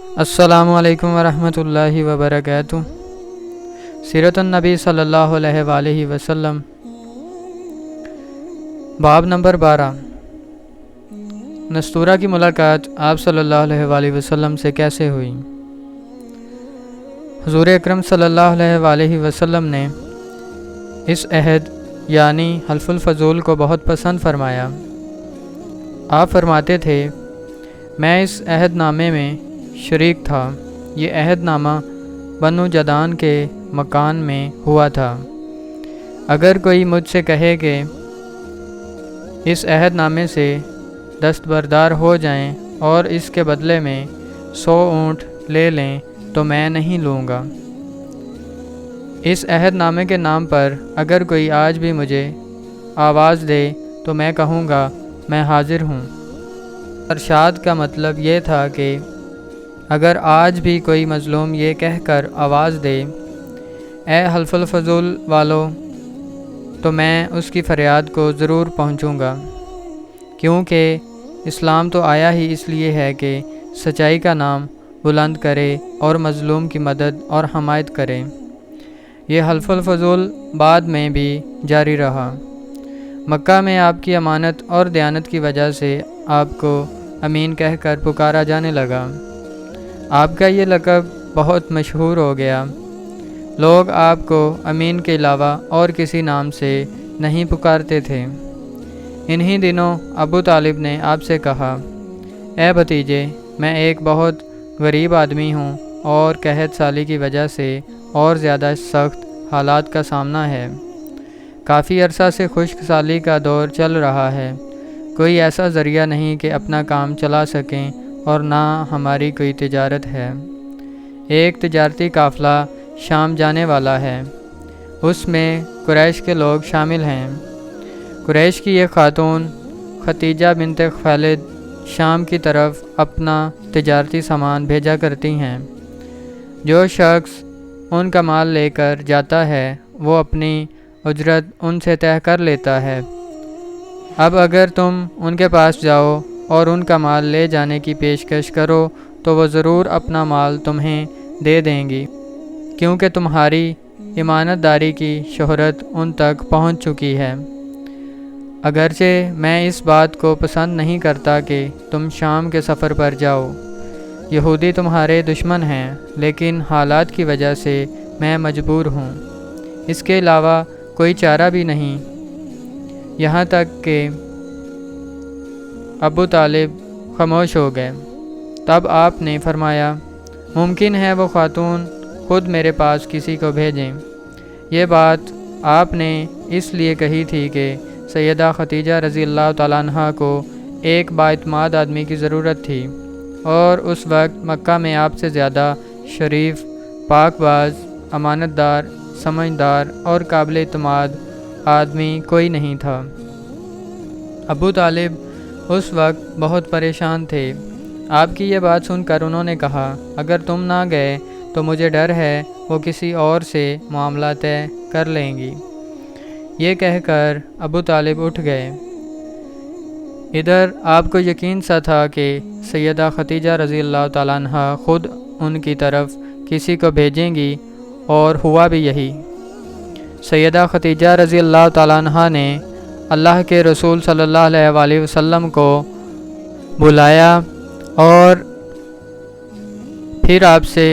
السلام علیکم ورحمۃ اللہ وبرکاتہ۔ سیرت النبی صلی اللہ علیہ وآلہ وسلم، باب نمبر 12۔ نستورہ کی ملاقات آپ صلی اللہ علیہ وآلہ وسلم سے کیسے ہوئی؟ حضور اکرم صلی اللہ علیہ وآلہ وسلم نے اس عہد یعنی حلف الفضول کو بہت پسند فرمایا۔ آپ فرماتے تھے، میں اس عہد نامے میں شریک تھا۔ یہ عہد نامہ بنو جدان کے مکان میں ہوا تھا۔ اگر کوئی مجھ سے کہے کہ اس عہد نامے سے دستبردار ہو جائیں اور اس کے بدلے میں 100 اونٹ لے لیں تو میں نہیں لوں گا۔ اس عہد نامے کے نام پر اگر کوئی آج بھی مجھے آواز دے تو میں کہوں گا میں حاضر ہوں۔ ارشاد کا مطلب یہ تھا کہ اگر آج بھی کوئی مظلوم یہ کہہ کر آواز دے، اے حلف الفضول والو، تو میں اس کی فریاد کو ضرور پہنچوں گا، کیونکہ اسلام تو آیا ہی اس لیے ہے کہ سچائی کا نام بلند کرے اور مظلوم کی مدد اور حمایت کرے۔ یہ حلف الفضول بعد میں بھی جاری رہا۔ مکہ میں آپ کی امانت اور دیانت کی وجہ سے آپ کو امین کہہ کر پکارا جانے لگا۔ آپ کا یہ لقب بہت مشہور ہو گیا۔ لوگ آپ کو امین کے علاوہ اور کسی نام سے نہیں پکارتے تھے۔ انہی دنوں ابو طالب نے آپ سے کہا، اے بھتیجے، میں ایک بہت غریب آدمی ہوں اور قحط سالی کی وجہ سے اور زیادہ سخت حالات کا سامنا ہے۔ کافی عرصہ سے خشک سالی کا دور چل رہا ہے۔ کوئی ایسا ذریعہ نہیں کہ اپنا کام چلا سکیں اور نہ ہماری کوئی تجارت ہے۔ ایک تجارتی قافلہ شام جانے والا ہے، اس میں قریش کے لوگ شامل ہیں۔ قریش کی ایک خاتون ختیجہ بنت خویلد شام کی طرف اپنا تجارتی سامان بھیجا کرتی ہیں۔ جو شخص ان کا مال لے کر جاتا ہے وہ اپنی اجرت ان سے طے کر لیتا ہے۔ اب اگر تم ان کے پاس جاؤ اور ان کا مال لے جانے کی پیشکش کرو تو وہ ضرور اپنا مال تمہیں دے دیں گی، کیونکہ تمہاری امانت داری کی شہرت ان تک پہنچ چکی ہے۔ اگرچہ میں اس بات کو پسند نہیں کرتا کہ تم شام کے سفر پر جاؤ، یہودی تمہارے دشمن ہیں، لیکن حالات کی وجہ سے میں مجبور ہوں۔ اس کے علاوہ کوئی چارہ بھی نہیں۔ یہاں تک کہ ابو طالب خاموش ہو گئے۔ تب آپ نے فرمایا، ممکن ہے وہ خاتون خود میرے پاس کسی کو بھیجیں۔ یہ بات آپ نے اس لیے کہی تھی کہ سیدہ ختیجہ رضی اللہ تعالیٰ عنہ کو ایک بااعتماد آدمی کی ضرورت تھی، اور اس وقت مکہ میں آپ سے زیادہ شریف، پاک باز، امانت دار، سمجھدار اور قابل اعتماد آدمی کوئی نہیں تھا۔ ابو طالب اس وقت بہت پریشان تھے۔ آپ کی یہ بات سن کر انہوں نے کہا، اگر تم نہ گئے تو مجھے ڈر ہے وہ کسی اور سے معاملہ طے کر لیں گی۔ یہ کہہ کر ابو طالب اٹھ گئے۔ ادھر آپ کو یقین سا تھا کہ سیدہ ختیجہ رضی اللہ تعالیٰ عنہ خود ان کی طرف کسی کو بھیجیں گی، اور ہوا بھی یہی۔ سیدہ ختیجہ رضی اللہ تعالیٰ عنہ نے اللہ کے رسول صلی اللہ علیہ وآلہ وسلم کو بلایا اور پھر آپ سے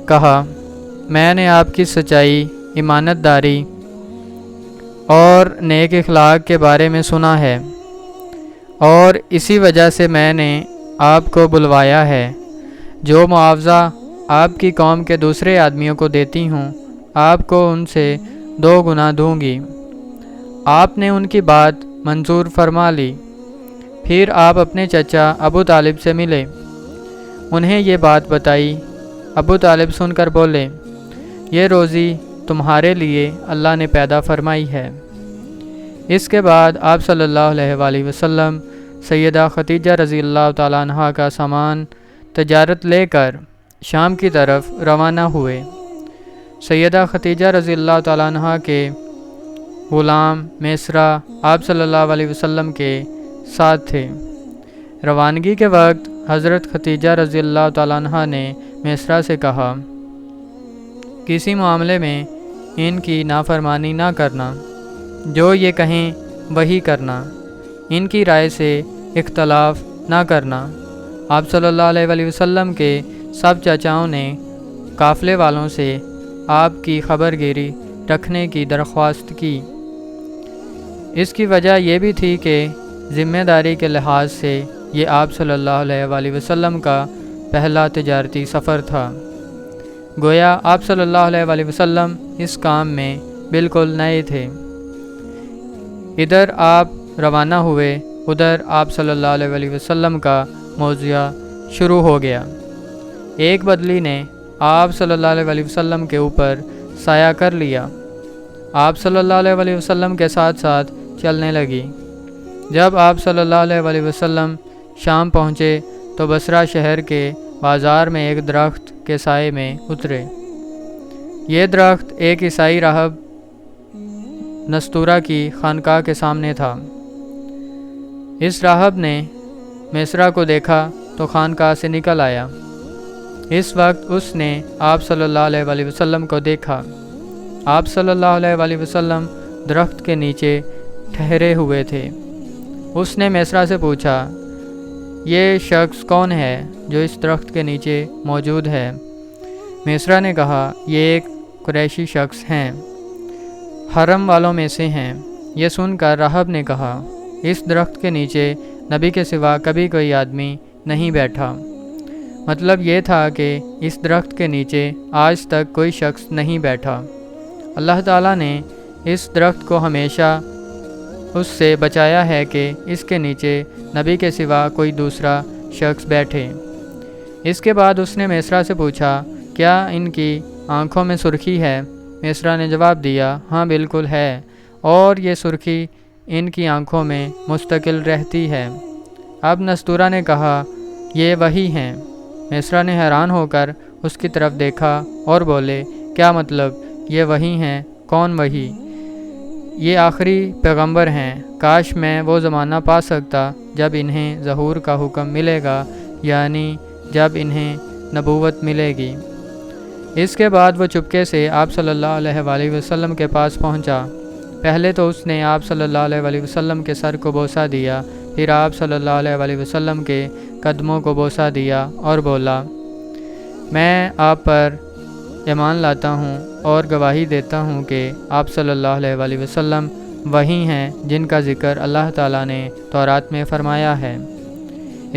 کہا، میں نے آپ کی سچائی، امانت داری اور نیک اخلاق کے بارے میں سنا ہے، اور اسی وجہ سے میں نے آپ کو بلوایا ہے۔ جو معاوضہ آپ کی قوم کے دوسرے آدمیوں کو دیتی ہوں، آپ کو ان سے 2 گنا دوں گی۔ آپ نے ان کی بات منظور فرما لی۔ پھر آپ اپنے چچا ابو طالب سے ملے، انہیں یہ بات بتائی۔ ابو طالب سن کر بولے، یہ روزی تمہارے لیے اللہ نے پیدا فرمائی ہے۔ اس کے بعد آپ صلی اللہ علیہ وآلہ وسلم سیدہ ختیجہ رضی اللہ تعالیٰ عنہ کا سامان تجارت لے کر شام کی طرف روانہ ہوئے۔ سیدہ ختیجہ رضی اللہ تعالیٰ عنہ کے غلام میسرہ آپ صلی اللہ علیہ وسلم کے ساتھ تھے۔ روانگی کے وقت حضرت خدیجہ رضی اللہ تعالیٰ عنہ نے میسرہ سے کہا، کسی معاملے میں ان کی نافرمانی نہ کرنا، جو یہ کہیں وہی کرنا، ان کی رائے سے اختلاف نہ کرنا۔ آپ صلی اللہ علیہ وآلہ وسلم کے سب چچاؤں نے قافلے والوں سے آپ کی خبر گیری رکھنے کی درخواست کی۔ اس کی وجہ یہ بھی تھی کہ ذمہ داری کے لحاظ سے یہ آپ صلی اللہ علیہ وآلہ وسلم کا پہلا تجارتی سفر تھا۔ گویا آپ صلی اللہ علیہ وآلہ وسلم اس کام میں بالکل نئے تھے۔ ادھر آپ روانہ ہوئے، ادھر آپ صلی اللہ علیہ وآلہ وسلم کا موضوع شروع ہو گیا۔ ایک بدلی نے آپ صلی اللہ علیہ وآلہ وسلم کے اوپر سایہ کر لیا۔ آپ صلی اللہ علیہ وآلہ وسلم کے ساتھ ساتھ چلنے لگی۔ جب آپ صلی اللہ علیہ وآلہ وسلم شام پہنچے تو بصرہ شہر کے بازار میں ایک درخت کے سائے میں اترے۔ یہ درخت ایک عیسائی راہب نستورہ کی خانقاہ کے سامنے تھا۔ اس راہب نے میسرہ کو دیکھا تو خانقاہ سے نکل آیا۔ اس وقت اس نے آپ صلی اللہ علیہ وآلہ وسلم کو دیکھا۔ آپ صلی اللہ علیہ وآلہ وسلم درخت کے نیچے ٹھہرے ہوئے تھے۔ اس نے میسرہ سے پوچھا، یہ شخص کون ہے جو اس درخت کے نیچے موجود ہے؟ میسرہ نے کہا، یہ ایک قریشی شخص ہیں، حرم والوں میں سے ہیں۔ یہ سن کر راہب نے کہا، اس درخت کے نیچے نبی کے سوا کبھی کوئی آدمی نہیں بیٹھا۔ مطلب یہ تھا کہ اس درخت کے نیچے آج تک کوئی شخص نہیں بیٹھا۔ اللہ تعالیٰ نے اس درخت کو ہمیشہ اس سے بچایا ہے کہ اس کے نیچے نبی کے سوا کوئی دوسرا شخص بیٹھے۔ اس کے بعد اس نے میسرہ سے پوچھا، کیا ان کی آنکھوں میں سرخی ہے؟ میسرہ نے جواب دیا، ہاں بالکل ہے، اور یہ سرخی ان کی آنکھوں میں مستقل رہتی ہے۔ اب نستورہ نے کہا، یہ وہی ہیں۔ میسرہ نے حیران ہو کر اس کی طرف دیکھا اور بولے، کیا مطلب؟ یہ وہی ہیں؟ کون وہی؟ یہ آخری پیغمبر ہیں۔ کاش میں وہ زمانہ پا سکتا جب انہیں ظہور کا حکم ملے گا، یعنی جب انہیں نبوت ملے گی۔ اس کے بعد وہ چپکے سے آپ صلی اللہ علیہ وآلہ وسلم کے پاس پہنچا۔ پہلے تو اس نے آپ صلی اللہ علیہ وآلہ وسلم کے سر کو بوسہ دیا، پھر آپ صلی اللہ علیہ وآلہ وسلم کے قدموں کو بوسہ دیا اور بولا، میں آپ پر ایمان لاتا ہوں اور گواہی دیتا ہوں کہ آپ صلی اللہ علیہ وآلہ وسلم وہی ہیں جن کا ذکر اللہ تعالیٰ نے تورات میں فرمایا ہے۔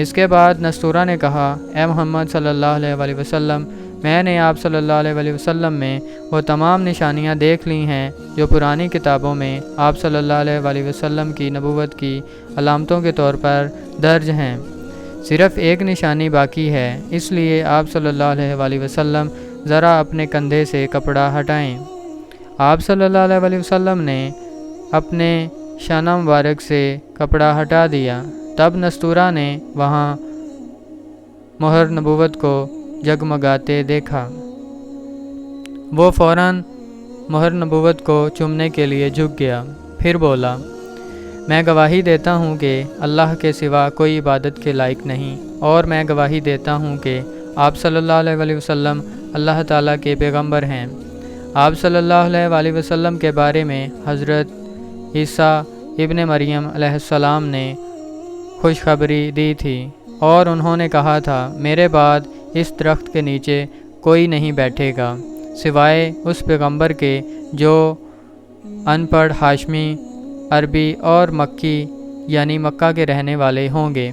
اس کے بعد نستورہ نے کہا، اے محمد صلی اللہ علیہ وآلہ وسلم، میں نے آپ صلی اللہ علیہ وآلہ وسلم میں وہ تمام نشانیاں دیکھ لی ہیں جو پرانی کتابوں میں آپ صلی اللہ علیہ وآلہ وسلم کی نبوت کی علامتوں کے طور پر درج ہیں۔ صرف ایک نشانی باقی ہے، اس لیے آپ صلی اللہ علیہ وآلہ وسلم ذرا اپنے کندھے سے کپڑا ہٹائیں۔ آپ صلی اللہ علیہ وآلہ وسلم نے اپنے شانہ مبارک سے کپڑا ہٹا دیا۔ تب نستورہ نے وہاں مہر نبوت کو جگمگاتے دیکھا۔ وہ فوراً مہر نبوت کو چومنے کے لیے جھک گیا، پھر بولا، میں گواہی دیتا ہوں کہ اللہ کے سوا کوئی عبادت کے لائق نہیں، اور میں گواہی دیتا ہوں کہ آپ صلی اللہ علیہ وآلہ وسلم اللہ تعالیٰ کے پیغمبر ہیں۔ آپ صلی اللہ علیہ وآلہ وسلم کے بارے میں حضرت عیسیٰ ابن مریم علیہ السلام نے خوشخبری دی تھی، اور انہوں نے کہا تھا، میرے بعد اس درخت کے نیچے کوئی نہیں بیٹھے گا سوائے اس پیغمبر کے جو ان پڑھ ہاشمی، عربی اور مکی یعنی مکہ کے رہنے والے ہوں گے۔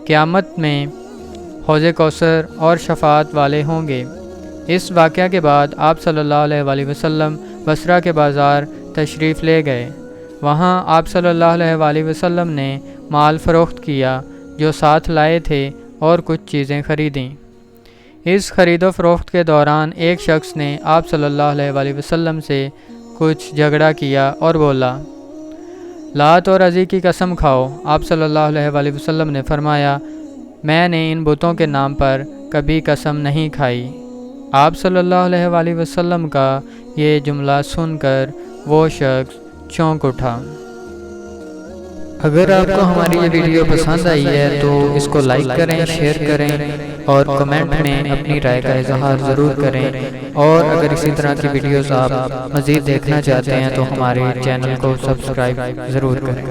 قیامت میں حوض کوثر اور شفاعت والے ہوں گے۔ اس واقعہ کے بعد آپ صلی اللہ علیہ وآلہ وسلم بصرہ کے بازار تشریف لے گئے۔ وہاں آپ صلی اللہ علیہ وآلہ وسلم نے مال فروخت کیا جو ساتھ لائے تھے اور کچھ چیزیں خریدیں۔ اس خرید و فروخت کے دوران ایک شخص نے آپ صلی اللہ علیہ وآلہ وسلم سے کچھ جھگڑا کیا اور بولا، لات اور عزی کی قسم کھاؤ۔ آپ صلی اللہ علیہ وآلہ وسلم نے فرمایا، میں نے ان بتوں کے نام پر کبھی قسم نہیں کھائی۔ آپ صلی اللہ علیہ وآلہ وسلم کا یہ جملہ سن کر وہ شخص چونک اٹھا۔ اگر آپ کو ہماری یہ ویڈیو پسند آئی ہے تو اس کو لائک کریں، شیئر کریں اور کمنٹ میں اپنی رائے کا اظہار ضرور کریں، اور اگر اسی طرح کی ویڈیوز آپ مزید دیکھنا چاہتے ہیں تو ہمارے چینل کو سبسکرائب ضرور کریں۔